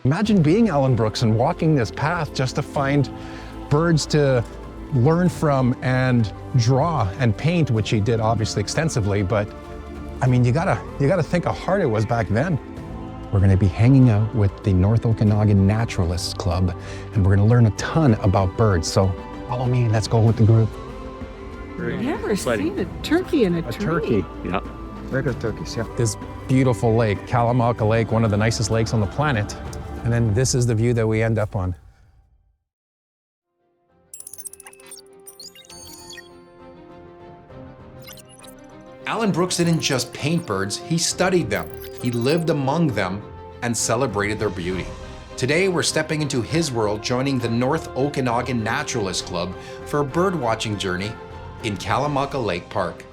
Imagine being Allan Brooks and walking this path just to find birds to learn from and draw and paint, which he did obviously extensively, but I mean, you gotta think how hard it was back then. We're gonna be hanging out with the North Okanagan Naturalists Club, and we're gonna learn a ton about birds. So follow me, let's go with the group. I've never seen a turkey in a tree. Turkey. Yeah. Regular turkeys, yeah. This beautiful lake, Kalamalka Lake, one of the nicest lakes on the planet. And then this is the view that we end up on. Allan Brooks didn't just paint birds, he studied them. He lived among them and celebrated their beauty. Today, we're stepping into his world, joining the North Okanagan Naturalists Club for a birdwatching journey in Kalamalka Lake Park.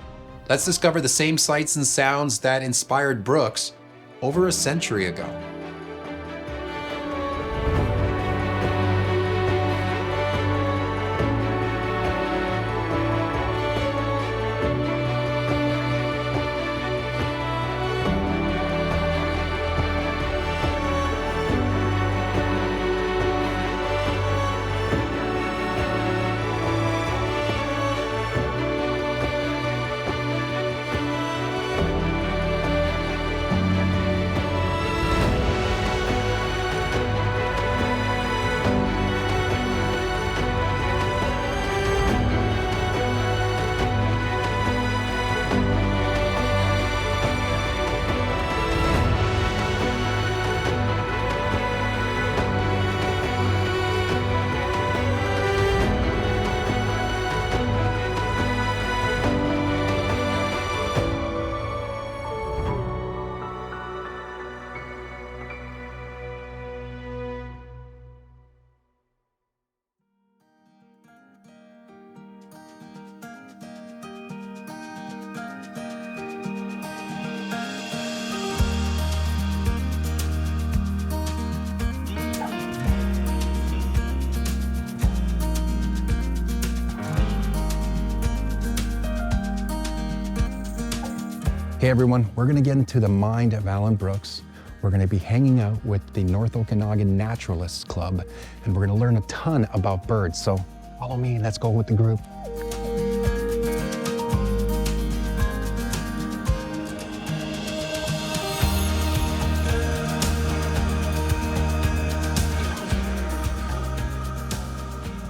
Let's discover the same sights and sounds that inspired Brooks over a century ago. Hey everyone, we're gonna get into the mind of Allan Brooks. We're gonna be hanging out with the North Okanagan Naturalists Club, and we're gonna learn a ton about birds. So follow me, let's go with the group.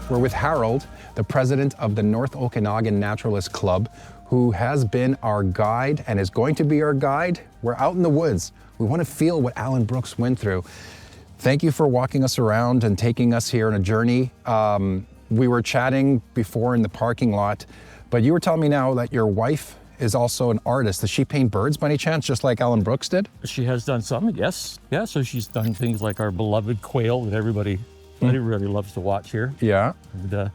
We're with Harold, the president of the North Okanagan Naturalists Club, who has been our guide and is going to be our guide. We're out in the woods. We want to feel what Allan Brooks went through. Thank you for walking us around and taking us here on a journey. We were chatting before in the parking lot, but you were telling me now that your wife is also an artist. Does she paint birds by any chance, just like Allan Brooks did? She has done some, yes. Yeah, so she's done things like our beloved quail that everybody loves to watch here. Yeah. And,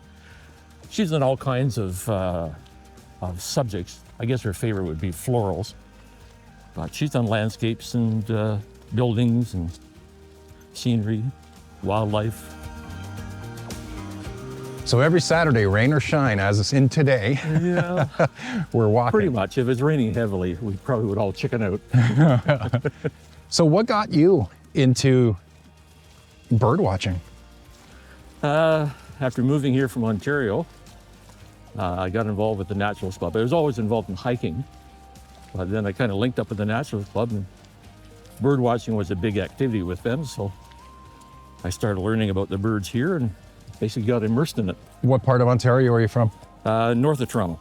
she's done all kinds of subjects. I guess her favorite would be florals. But she's done landscapes and buildings and scenery, wildlife. So every Saturday, rain or shine, as it's in today, Yeah, we're walking. pretty much. If it's raining heavily, we probably would all chicken out. So what got you into bird watching? After moving here from Ontario, I got involved with the Naturalists Club. I was always involved in hiking, but then I kind of linked up with the Naturalists Club, and bird watching was a big activity with them, so I started learning about the birds here and basically got immersed in it. What part of Ontario are you from? North of Toronto.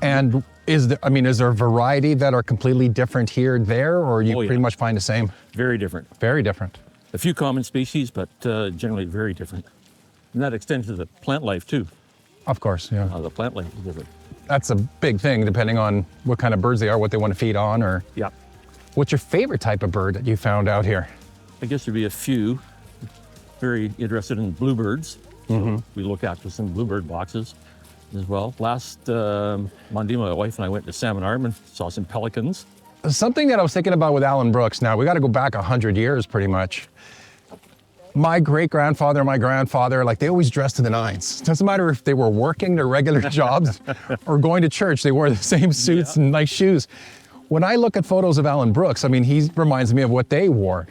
And is there a variety that are completely different here, there, or you Oh, yeah. pretty much find the same? Very different. Very different. A few common species, but generally very different. And that extends to the plant life too. Of course, yeah. The plant life is different. That's a big thing, depending on what kind of birds they are, what they want to feed on, or Yeah. what's your favorite type of bird that you found out here? I guess there'd be a few. Very interested in bluebirds. So we look after some bluebird boxes as well. Last Monday, my wife and I went to Salmon Arm and saw some pelicans. Something that I was thinking about with Allan Brooks, now we got to go back 100 years pretty much. My great-grandfather and my grandfather, like they always dressed to the nines. Doesn't matter if they were working their regular jobs or going to church, they wore the same suits and nice shoes. When I look at photos of Allan Brooks, I mean, he reminds me of what they wore.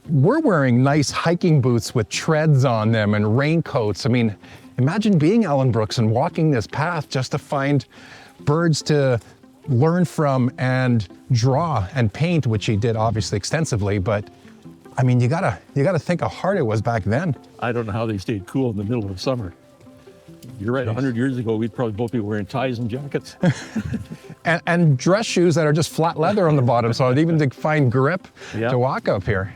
we're wearing nice hiking boots with treads on them and raincoats. I mean, imagine being Allan Brooks and walking this path just to find birds to learn from and draw and paint, which he did obviously extensively, but I mean, you gotta think how hard it was back then. I don't know how they stayed cool in the middle of summer. You're right, 100 years ago, we'd probably both be wearing ties and jackets. and dress shoes that are just flat leather on the bottom, so even to find grip Yeah. to walk up here.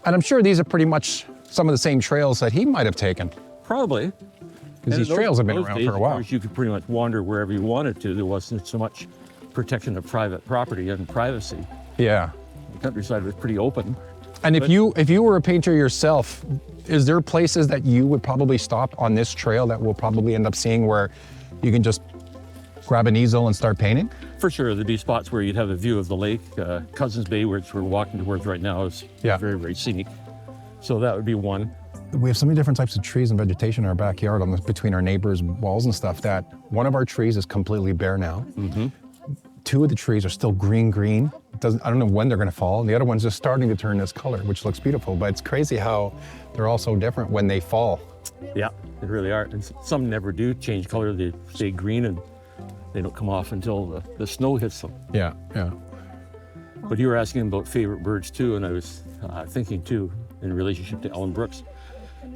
And I'm sure these are pretty much some of the same trails that he might have taken, Probably. because these trails have been around for a while. Of course, you could pretty much wander wherever you wanted to. There wasn't so much protection of private property and privacy. Yeah. The countryside was pretty open. And if you were a painter yourself, is there places that you would probably stop on this trail that we'll probably end up seeing where you can just grab an easel and start painting? For sure, there'd be spots where you'd have a view of the lake. Cousins Bay, which we're walking towards right now, is Yeah. very, very scenic. So that would be one. We have so many different types of trees and vegetation in our backyard between our neighbors' walls and stuff that one of our trees is completely bare now. Mm-hmm. Two of the trees are still green. I don't know when they're gonna fall. And the other one's just starting to turn this color, which looks beautiful. But it's crazy how they're all so different when they fall. Yeah, they really are. And some never do change color. They stay green and they don't come off until the snow hits them. Yeah, yeah. But you were asking about favorite birds too, and I was thinking too, in relationship to Allan Brooks,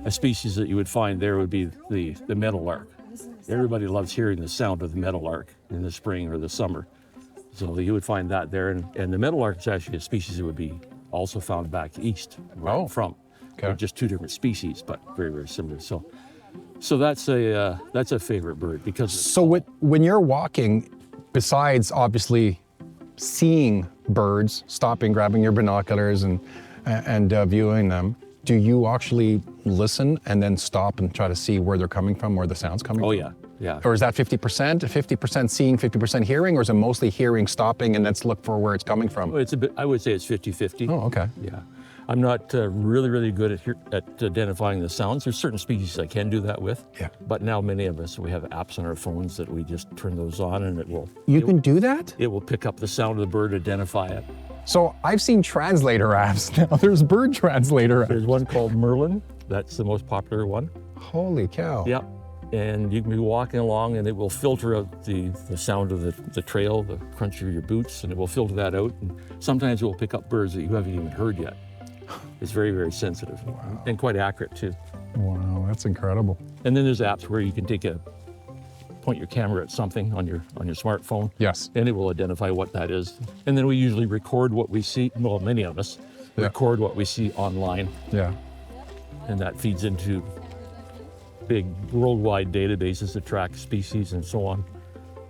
a species that you would find there would be the meadowlark. Everybody loves hearing the sound of the meadowlark in the spring or the summer. So you would find that there, and the meadowlark is actually a species that would be also found back east where I'm from. Okay. They're just two different species, but very, very similar. So that's a favorite bird because So when you're walking, besides obviously seeing birds, stopping, grabbing your binoculars and viewing them, do you actually listen and then stop and try to see where they're coming from, where the sound's coming from? Yeah. Or is that 50% seeing, 50% hearing, or is it mostly hearing, stopping, and let's look for where it's coming from? It's a bit. I would say it's 50-50. Oh, okay. Yeah. I'm not really good at identifying the sounds. There's certain species I can do that with. Yeah. But now many of us, we have apps on our phones that we just turn those on and it will. You can do that? It will pick up the sound of the bird, identify it. So I've seen translator apps now. There's bird translator apps. There's one called Merlin. That's the most popular one. Holy cow. Yeah. And you can be walking along and it will filter out the sound of the trail, the crunch of your boots, and it will filter that out. And sometimes it will pick up birds that you haven't even heard yet. It's very, very sensitive and quite accurate too. Wow, that's incredible. And then there's apps where you can point your camera at something on your smartphone. Yes. And it will identify what that is. And then we usually record what we see. Well, many of us record what we see online. Yeah. And that feeds into big worldwide databases that track species and so on.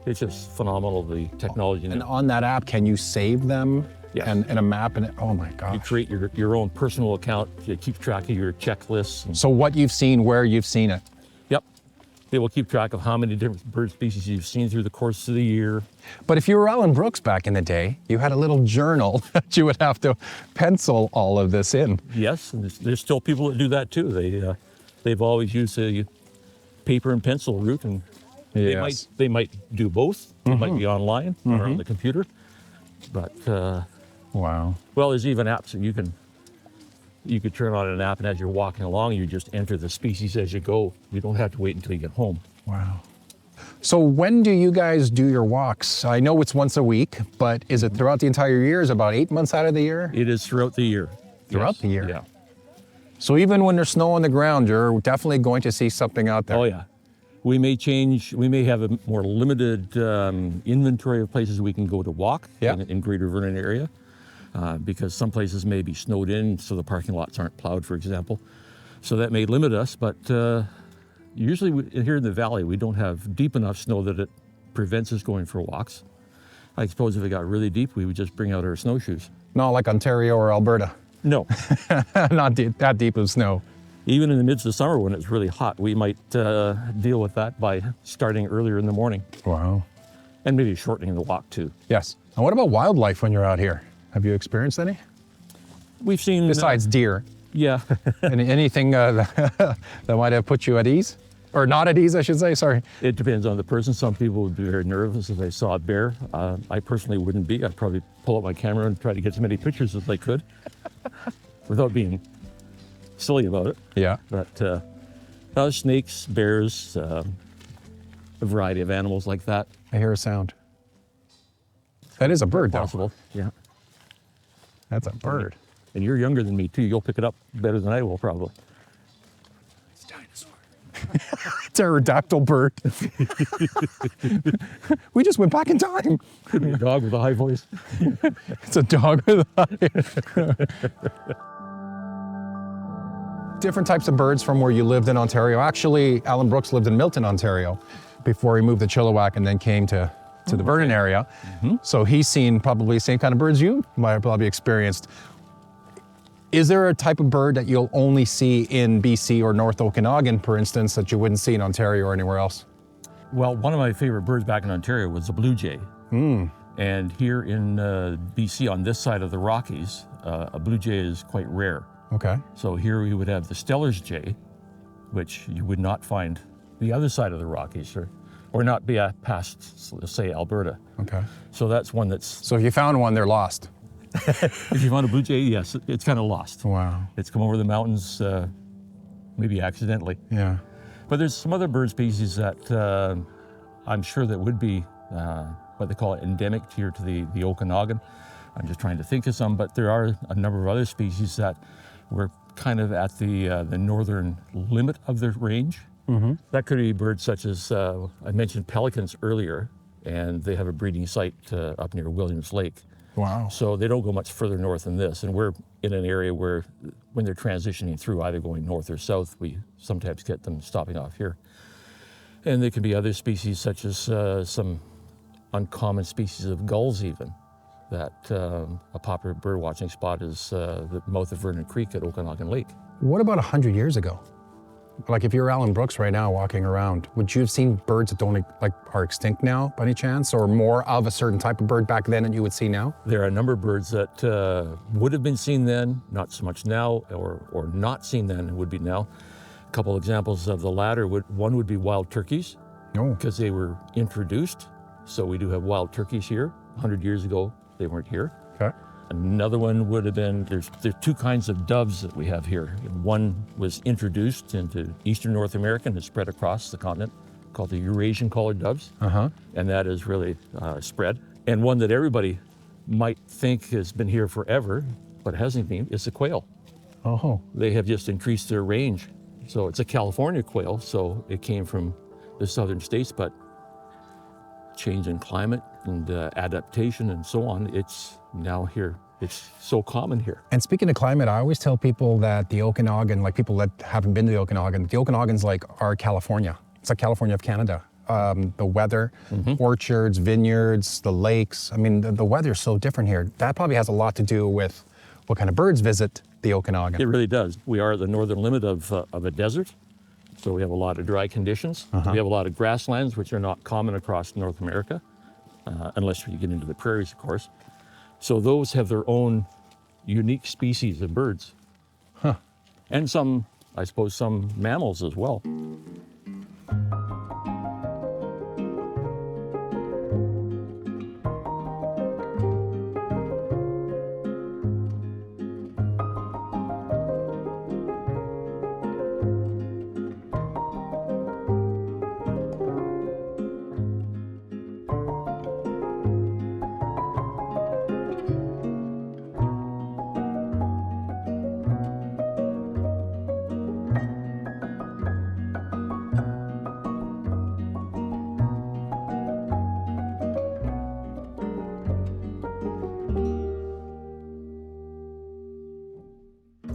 It's just phenomenal, the technology. And now. on that app, can you save them? Yes. And a map and oh my You gosh. create your own personal account. It keeps track of your checklists. So what you've seen, where you've seen it. Yep. It will keep track of how many different bird species you've seen through the course of the year. But if you were Allan Brooks back in the day, you had a little journal that you would have to pencil all of this in. Yes, and there's still people that do that too. They've always used a paper and pencil route, and Yes. they might do both. They might be online or on the computer. But Wow. well, there's even apps that you could turn on an app, and as you're walking along, you just enter the species as you go. You don't have to wait until you get home. Wow. So when do you guys do your walks? I know it's once a week, but is it throughout the entire year? Is it about 8 months out of the year? It is throughout the year. Throughout Yes. the year? Yeah. So even when there's snow on the ground, you're definitely going to see something out there. Oh yeah. We may have a more limited inventory of places we can go to walk in Greater Vernon area because some places may be snowed in, so the parking lots aren't plowed, for example. So that may limit us, but usually here in the valley, we don't have deep enough snow that it prevents us going for walks. I suppose if it got really deep, we would just bring out our snowshoes. Not like Ontario or Alberta. No. Not that deep of snow. Even in the midst of summer when it's really hot, we might deal with that by starting earlier in the morning. Wow. And maybe shortening the walk too. Yes. And what about wildlife when you're out here? Have you experienced any? We've seen... Besides deer. Yeah. Anything that might have put you at ease? Or not at ease, I should say, sorry. It depends on the person. Some people would be very nervous if they saw a bear. I personally wouldn't be. I'd probably pull out my camera and try to get as many pictures as I could. without being silly about it. Yeah. But snakes, bears, a variety of animals like that. I hear a sound. That is a bird, though. Possible, yeah. That's a bird. And you're younger than me too. You'll pick it up better than I will, probably. It's a dinosaur. Pterodactyl bird. We just went back in time. Could be a dog with a high voice. It's a dog with a different types of birds from where you lived in Ontario. Actually, Allan Brooks lived in Milton, Ontario, before he moved to Chilliwack and then came to the Vernon area. So he's seen probably the same kind of birds you might have probably experienced. Is there a type of bird that you'll only see in BC or North Okanagan, for instance, that you wouldn't see in Ontario or anywhere else? Well, one of my favorite birds back in Ontario was the blue jay. And here in BC, on this side of the Rockies, a blue jay is quite rare. Okay. So here we would have the Steller's jay, which you would not find the other side of the Rockies, or not be past, say, Alberta. Okay. So that's one that's... So if you found one, they're lost. If you found a blue jay, yes, it's kind of lost. Wow. It's come over the mountains, maybe accidentally. Yeah. But there's some other bird species that I'm sure that would be what they call it endemic here to the Okanagan. I'm just trying to think of some, but there are a number of other species that were kind of at the northern limit of their range. That could be birds such as, I mentioned pelicans earlier, and they have a breeding site up near Williams Lake. Wow. So they don't go much further north than this, and we're in an area where when they're transitioning through, either going north or south, we sometimes get them stopping off here. And there can be other species such as some uncommon species of gulls even, that a popular bird watching spot is the mouth of Vernon Creek at Okanagan Lake. What about 100 years ago? Like if you're Allan Brooks right now walking around, would you have seen birds that don't are extinct now by any chance, or more of a certain type of bird back then that you would see now? There are a number of birds that would have been seen then, not so much now, or not seen then would be now. A couple examples of the latter, one would be wild turkeys, because they were introduced. So we do have wild turkeys here. 100 years ago, they weren't here. Okay. Another one would have been, there's two kinds of doves that we have here. One was introduced into eastern North America and has spread across the continent, called the Eurasian collared doves. And that is really spread. And one that everybody might think has been here forever, but hasn't been, is the quail. Oh. They have just increased their range. So it's a California quail, so it came from the southern states, but change in climate and adaptation and so on, it's now here. It's so common here. And speaking of climate, I always tell people that the Okanagan, like people that haven't been to the Okanagan's like our California. It's like California of Canada. The weather, orchards, vineyards, the lakes. I mean, the weather's so different here. That probably has a lot to do with what kind of birds visit the Okanagan. It really does. We are at the northern limit of a desert. So we have a lot of dry conditions. We have a lot of grasslands, which are not common across North America, unless you get into the prairies, of course. So those have their own unique species of birds. And some, I suppose, some mammals as well.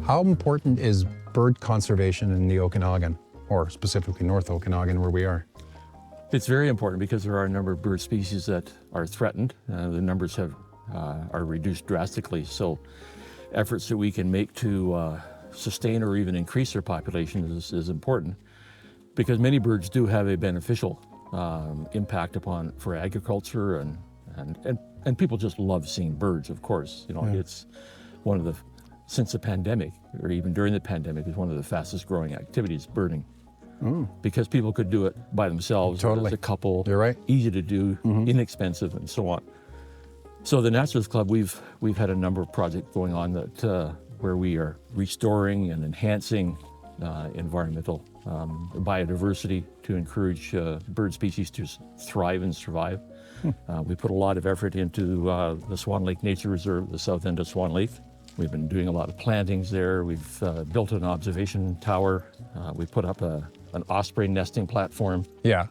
How important is bird conservation in the Okanagan, or specifically North Okanagan where we are? It's very important because there are a number of bird species that are threatened. The numbers are reduced drastically. So efforts that we can make to sustain or even increase their population is important, because many birds do have a beneficial impact for agriculture, and people just love seeing birds, of course. You know, it's one of the, since the pandemic, or even during the pandemic, is one of the fastest growing activities, birding. Because people could do it by themselves, as a couple. You're right. Easy to do, inexpensive, and so on. So the Naturalists Club, we've had a number of projects going on that where we are restoring and enhancing environmental biodiversity to encourage bird species to thrive and survive. We put a lot of effort into the Swan Lake Nature Reserve, the south end of Swan Lake. We've been doing a lot of plantings there. We've built an observation tower. We put up an osprey nesting platform. Yeah.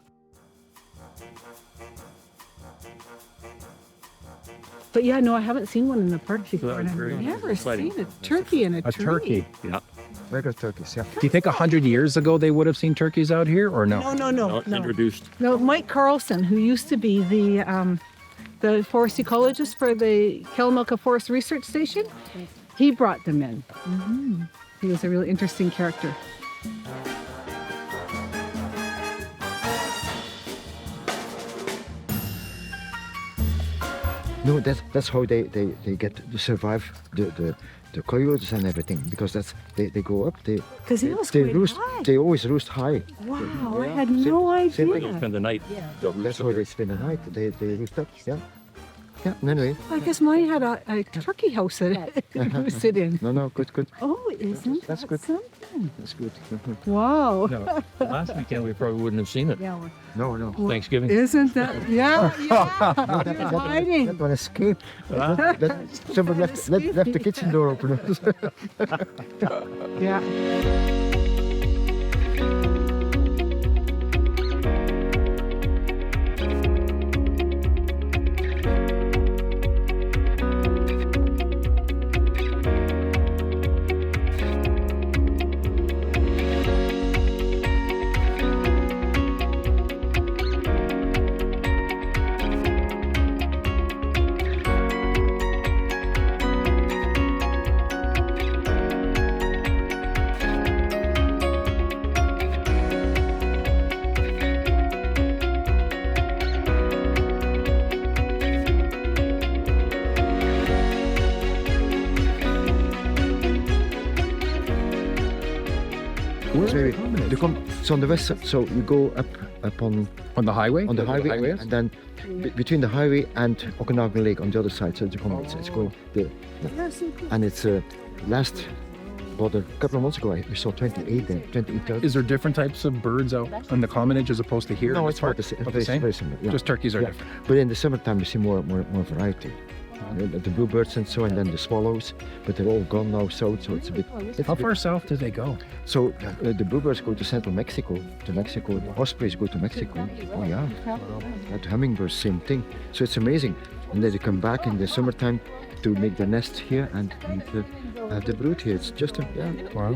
But yeah, no, I haven't seen one in the park before. That's And I've very never exciting. seen a turkey in a tree. turkey. Yeah. Regular turkeys, yeah. Do you think 100 years ago they would have seen turkeys out here or no? No. Introduced. No, Mike Carlson, who used to be the forest ecologist for the Kalamalka Forest Research Station, he brought them in. He was a really interesting character. No, that's how they get to survive the coyotes and everything, because they go up, they 'Cause he was they quite roost, high. they always roost high. Wow, I had Same- no same idea. Spend the night. That's how they spend the night. They roost up, yeah. Yeah, anyway. I guess mine had a turkey house that it would sit in. No, good. Oh, isn't That's that good. something? That's good. Wow. No, last weekend we probably wouldn't have seen it. Yeah, No. Thanksgiving. isn't that? Yeah. That You're hiding. one escaped. Someone left the kitchen door open. Yeah. So on the west side, so you go up on On the highway? the highway, highways? and then between the highway and Okanagan Lake on the other side. So it's called and it's last about a couple of months ago we saw 28 there, 28,000. Is there different types of birds out on the common as opposed to here? No, in it's this park? about the same. About the same? Very similar. Yeah. Just turkeys are Yeah. different. But in the summertime you see more variety. The bluebirds and so, and then the swallows, but they're all gone now. So it's a bit. How far south do they go? So the bluebirds go to central Mexico, The ospreys go to Mexico. Oh yeah. The hummingbirds, same thing. So it's amazing. And then they come back in the summertime to make their nest here and have the brood here. It's just Wow.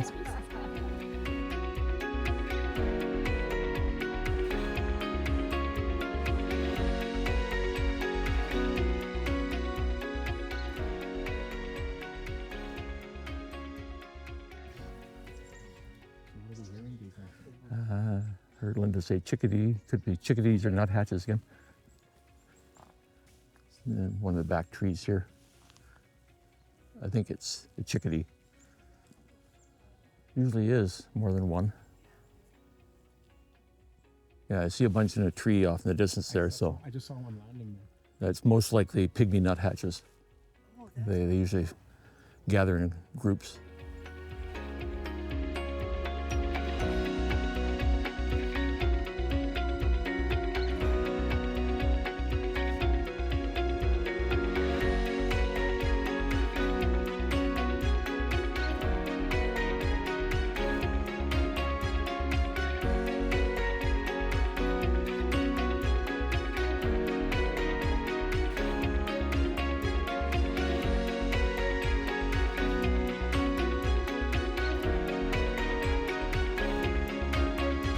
Heard Linda say chickadee. Could be chickadees or nuthatches again. And then one of the back trees here. I think it's a chickadee. Usually is more than one. Yeah, I see a bunch in a tree off in the distance there, so I just saw one landing there. that's most likely pygmy nuthatches. They usually gather in groups.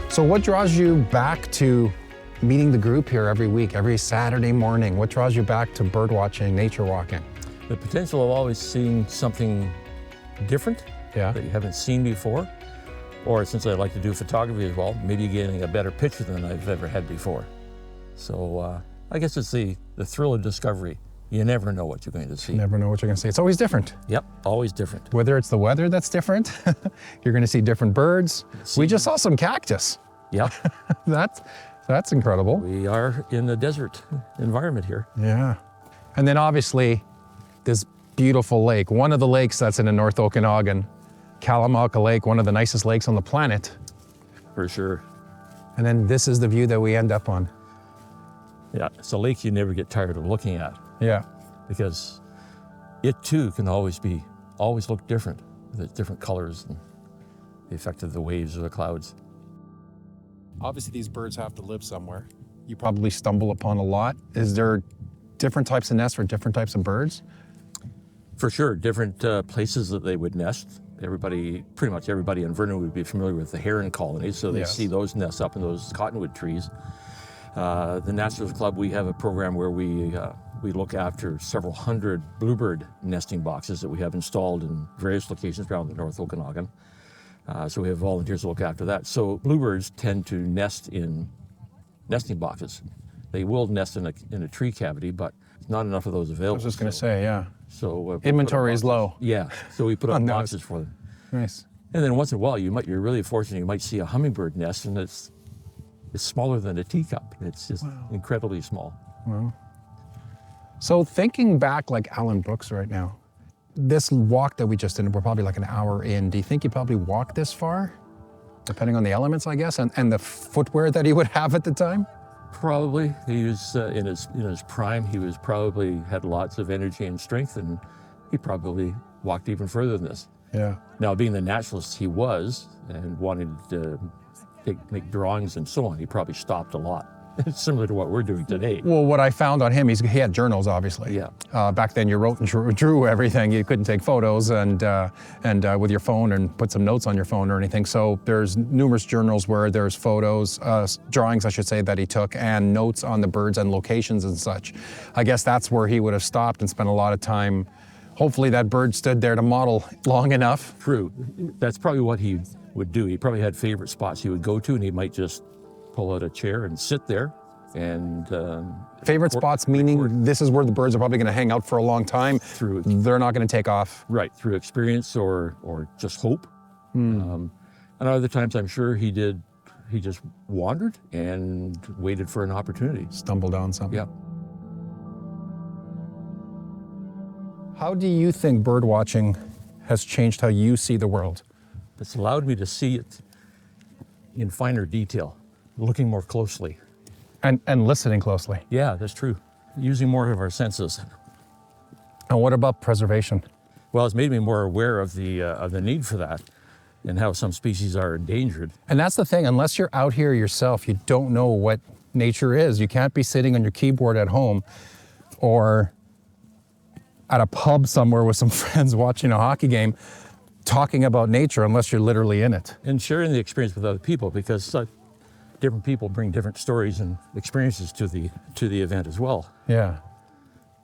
So what draws you back to meeting the group here every week, every Saturday morning? What draws you back to bird watching, nature walking? The potential of always seeing something different Yeah. that you haven't seen before, or since I like to do photography as well, maybe getting a better picture than I've ever had before. So I guess it's the thrill of discovery. You never know what you're going to see. You never know what you're going to see. It's always different. Yep, always different. Whether it's the weather that's different, you're going to see different birds. We just saw some cactus. Yep, That's incredible. we are in the desert environment here. Yeah. And then obviously this beautiful lake, one of the lakes that's in the North Okanagan, Kalamalka Lake, one of the nicest lakes on the planet. For sure. And then this is the view that we end up on. Yeah, it's a lake you never get tired of looking at, Yeah. because it too can always look different, with different colors and the effect of the waves or the clouds. Obviously these birds have to live somewhere. You probably stumble upon a lot. Is there different types of nests for different types of birds? For sure, different places that they would nest. Pretty much everybody in Vernon would be familiar with the heron colonies, so they Yes. see those nests up in those cottonwood trees. The Naturalists Club, we have a program where we look after several hundred bluebird nesting boxes that we have installed in various locations around the North Okanagan. So we have volunteers to look after that. So bluebirds tend to nest in nesting boxes. They will nest in a tree cavity, but not enough of those I available. was just going to say, yeah. So we put up Inventory is boxes. low. Yeah, so we put up Oh, no. boxes for them. Nice. And then once in a while, you're really fortunate, you might see a hummingbird nest, and it's smaller than a teacup. It's just incredibly small. So thinking back like Allan Brooks right now, this walk that we just did, we're probably like an hour in. Do you think you probably walked this far? Depending on the elements, I guess, and the footwear that he would have at the time? Probably. He was in his prime. He was probably had lots of energy and strength, and he probably walked even further than this. Yeah. Now, being the naturalist he was and wanted to make drawings and so on, he probably stopped a lot. It's similar to what we're doing today. Well, what I found on him, he had journals, obviously. Yeah. Back then, you wrote and drew everything. You couldn't take photos and with your phone and put some notes on your phone or anything. So there's numerous journals where there's photos, drawings, I should say, that he took, and notes on the birds and locations and such. I guess that's where he would have stopped and spent a lot of time. Hopefully, that bird stood there to model long enough. True. That's probably what he would do. He probably had favorite spots he would go to, and he might just pull out a chair and sit there and Favorite spots, meaning this is where the birds are probably going to hang out for a long time. They're not going to take off. Right, through experience or just hope. And other times I'm sure he just wandered and waited for an opportunity. Stumbled on something. Yeah. How do you think bird watching has changed how you see the world? It's allowed me to see it in finer detail, looking more closely. And listening closely. Yeah, that's true. Using more of our senses. And what about preservation? Well, it's made me more aware of the need for that and how some species are endangered. And that's the thing, unless you're out here yourself, you don't know what nature is. You can't be sitting on your keyboard at home or at a pub somewhere with some friends watching a hockey game talking about nature unless you're literally in it. And sharing the experience with other people, because different people bring different stories and experiences to the event as well. Yeah.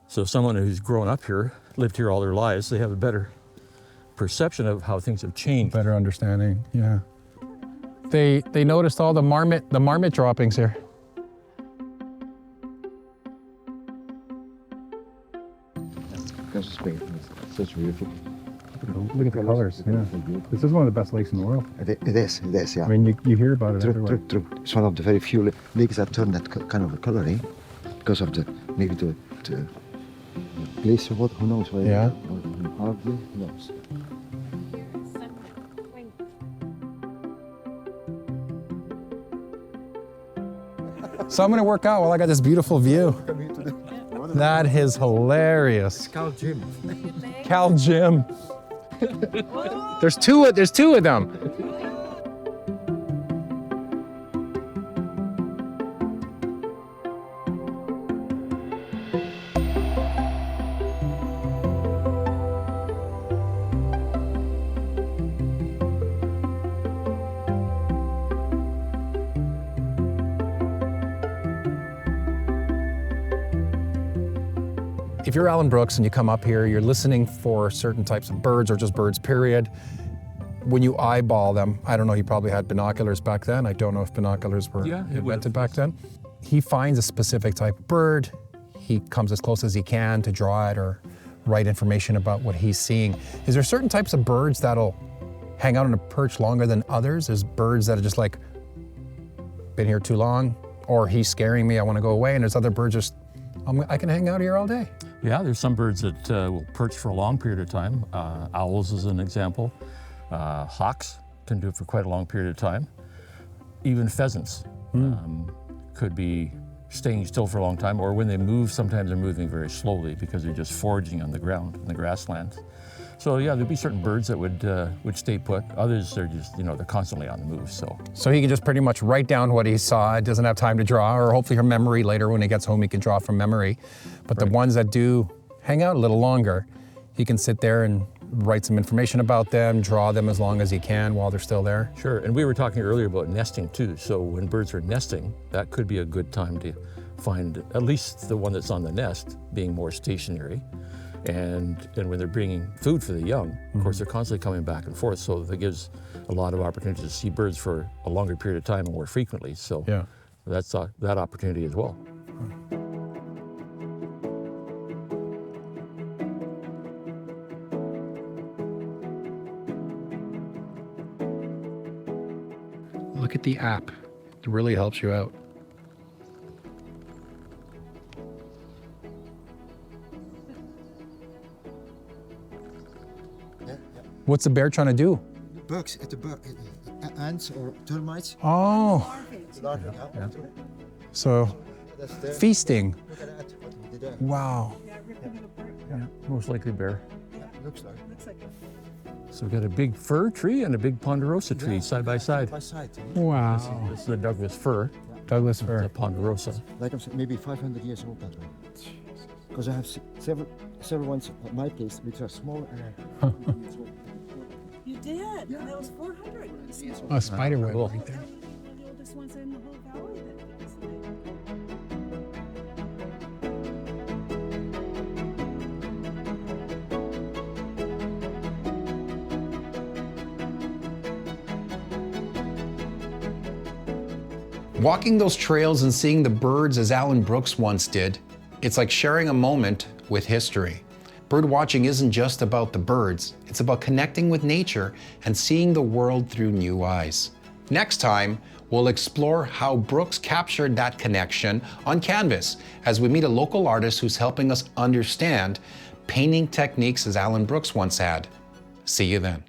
So someone who's grown up here, lived here all their lives, they have a better perception of how things have changed. Better understanding, yeah. They noticed all the marmot droppings here. That's Spain. It's such beautiful. Look at the colors, yeah. This is one of the best lakes in the world. It is, yeah. I mean, you hear about it everywhere. True. It's one of the very few lakes that turn that kind of a color, eh? Because of the place of water, who knows where? Yeah. Who knows? So I'm gonna work out while I got this beautiful view. That is hilarious. Cal Jim. Cal Jim. There's two of them. If you're Allan Brooks and you come up here, you're listening for certain types of birds or just birds, period. When you eyeball them, I don't know, he probably had binoculars back then. I don't know if binoculars were invented back then. He finds a specific type of bird. He comes as close as he can to draw it or write information about what he's seeing. Is there certain types of birds that'll hang out on a perch longer than others? There's birds that are just like, been here too long, or he's scaring me, I want to go away. And there's other birds just I can hang out here all day. Yeah, there's some birds that will perch for a long period of time. Owls is an example. Hawks can do it for quite a long period of time. Even pheasants could be staying still for a long time, or when they move, sometimes they're moving very slowly because they're just foraging on the ground, in the grasslands. So yeah, there'd be certain birds that would stay put. Others, they're just, they're constantly on the move, So he can just pretty much write down what he saw. It doesn't have time to draw, or hopefully from memory later when he gets home, he can draw from memory. But the ones that do hang out a little longer, he can sit there and write some information about them, draw them as long as he can while they're still there. Sure, and we were talking earlier about nesting too. So when birds are nesting, that could be a good time to find at least the one that's on the nest being more stationary. And when they're bringing food for the young, of course, they're constantly coming back and forth. So that gives a lot of opportunity to see birds for a longer period of time and more frequently. So that's that opportunity as well. Look at the app. It really helps you out. What's the bear trying to do? Bugs, ants or termites. Oh, so feasting. Look at that, what we did there. Wow. Yeah, most likely bear. Looks like. So we've got a big fir tree and a big ponderosa tree side by side. By side. Wow. This is the Douglas fir, Douglas the fir. ponderosa. Like I'm saying, maybe 500 years old that one. Because I have several ones at my place which are small and years old. You did? Yeah. That was 400. Oh, spider web Cool. right there. One of the oldest ones in the whole valley. Walking those trails and seeing the birds as Allan Brooks once did, it's like sharing a moment with history. Bird watching isn't just about the birds, it's about connecting with nature and seeing the world through new eyes. Next time, we'll explore how Brooks captured that connection on canvas as we meet a local artist who's helping us understand painting techniques as Allan Brooks once had. See you then.